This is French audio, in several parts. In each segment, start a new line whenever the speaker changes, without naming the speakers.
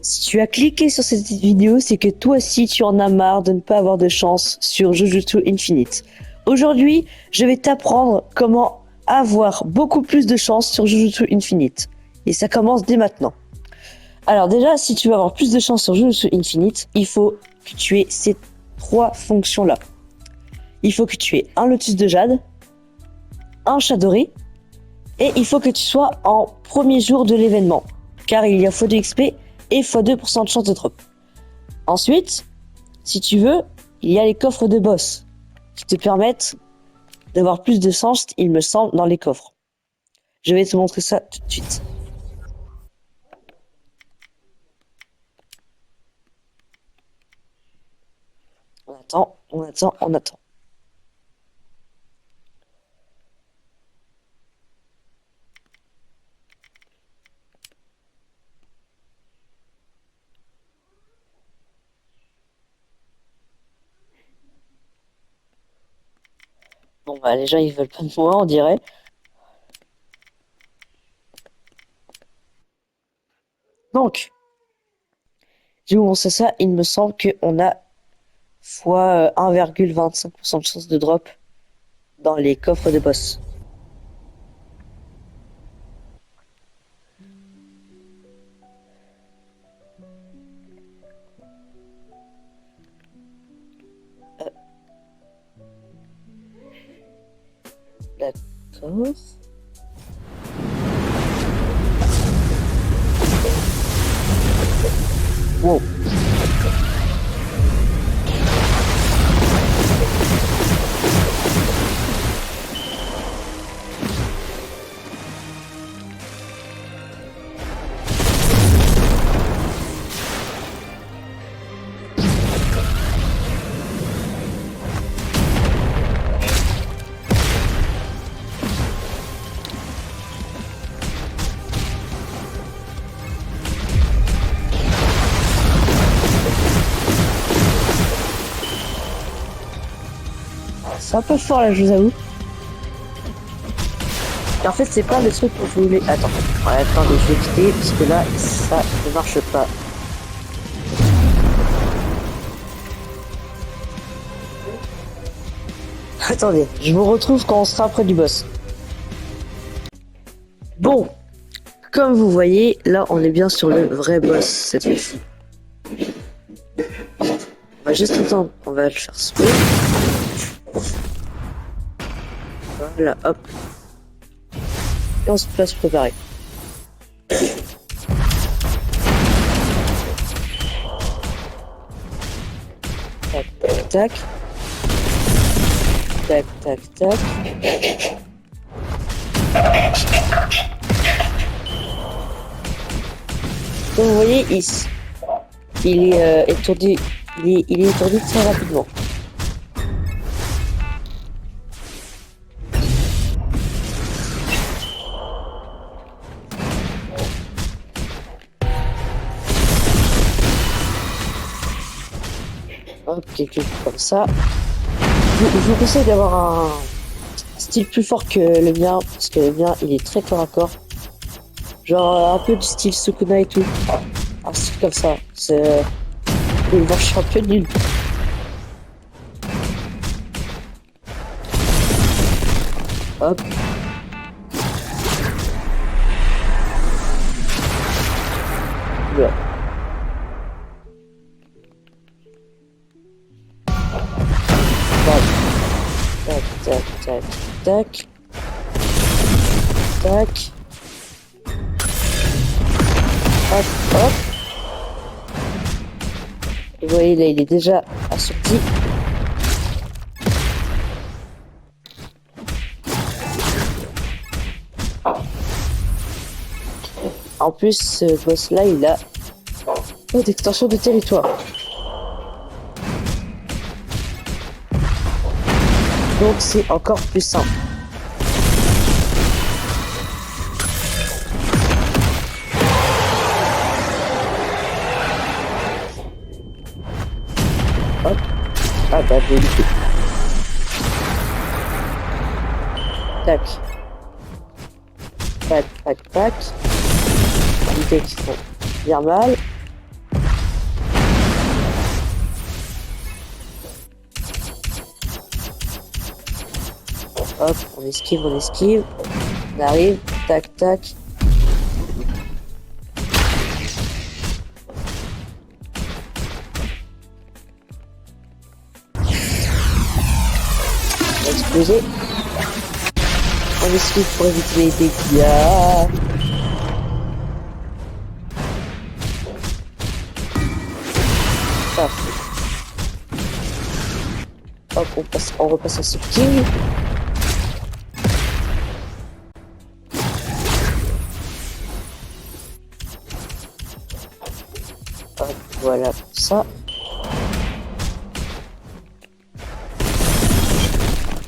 Si tu as cliqué sur cette vidéo, c'est que toi aussi tu en as marre de ne pas avoir de chance sur Jujutsu Infinite. Aujourd'hui, je vais t'apprendre comment avoir beaucoup plus de chance sur Jujutsu Infinite. Et ça commence dès maintenant. Alors déjà, si tu veux avoir plus de chance sur Jujutsu Infinite, il faut que tu aies ces 3 fonctions-là. Il faut que tu aies un lotus de jade, un Chadori, et il faut que tu sois en premier jour de l'événement, car il y a x2 XP et x2% de chance de drop. Ensuite, si tu veux, il y a les coffres de boss, qui te permettent d'avoir plus de chance, il me semble, dans les coffres. Je vais te montrer ça tout de suite. On attend, on attend, on attend. Bon bah les gens ils veulent pas de moi, on dirait. Donc, je vais vous montrer ça, il me semble qu'on a fois 1,25% de chance de drop dans les coffres de boss. D'accord. Wow. C'est un peu fort là, je vous avoue. Et en fait, c'est pas le truc que je voulais. Attends, ouais, attendez, je vais quitter parce que là, ça ne marche pas. Attendez, je vous retrouve quand on sera près du boss. Bon, comme vous voyez, là, on est bien sur le vrai boss cette fois-ci. On va juste attendre, on va le faire spray. Voilà, hop. Et on se place préparé. Tac, tac, tac. Tac, tac, tac. Comme vous voyez, il est étourdi. Il est étourdi très rapidement. Hop, quelque chose comme ça. Je vous conseille d'avoir un style plus fort que le mien, parce que le mien, il est très corps à corps. Genre un peu du style Sukuna et tout. Un style comme ça. C'est... Il va un peu nul. Hop. Voilà. Tac, tac, tac, tac. Tac. Hop, hop. Et vous voyez, là, il est déjà assorti. En plus, ce boss-là, il a pas d'extension de territoire. Donc, c'est encore plus simple. Hop. Ah bah, je vais lutter. Tac. Tac, tac, tac. Des qui font bien mal. Hop, on esquive, on esquive. On arrive, tac, tac. On va exploser. On esquive pour éviter les dégâts. Parfait. Hop, on repasse en Soul King. Hop, voilà pour ça.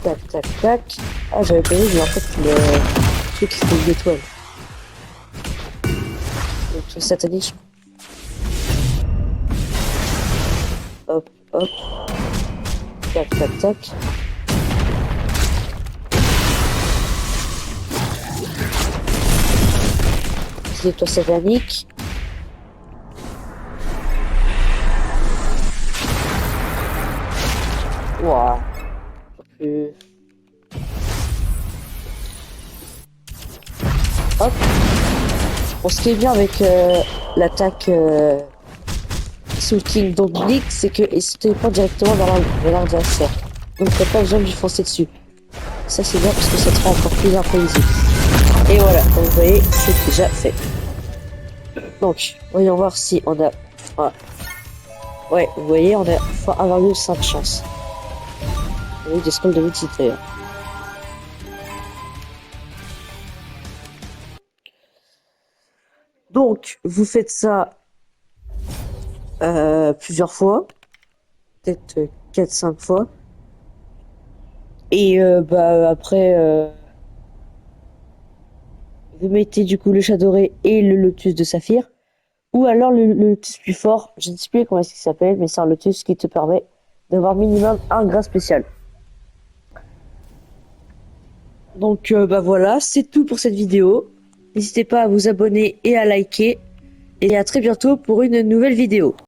Tac, tac, tac. Ah, j'avais pas vu, mais en fait, le truc, c'était une étoile. Le truc satanique. Hop, hop. Tac, tac, tac. Petite étoile satanique. Waouh. Hop. Bon, ce qui est bien avec l'attaque Soul King d'Oblique, c'est qu'il se téléport directement vers l'adversaire. Donc t'as pas besoin de lui foncer dessus. Ça c'est bien parce que ça te rend encore plus imprévisible. Et voilà, comme vous voyez, c'est déjà fait. Donc, voyons voir si on a... Ouais, vous voyez, on a fois 1,5 chance. On a eu des scrolls de multiplayer. Donc, vous faites ça plusieurs fois, peut-être 4-5 fois. Et après, vous mettez du coup le Shadowray et le Lotus de Saphir. Ou alors le Lotus plus fort, je ne sais plus comment est-ce qu'il s'appelle, mais c'est un Lotus qui te permet d'avoir minimum un grain spécial. Donc voilà, c'est tout pour cette vidéo. N'hésitez pas à vous abonner et à liker. Et à très bientôt pour une nouvelle vidéo.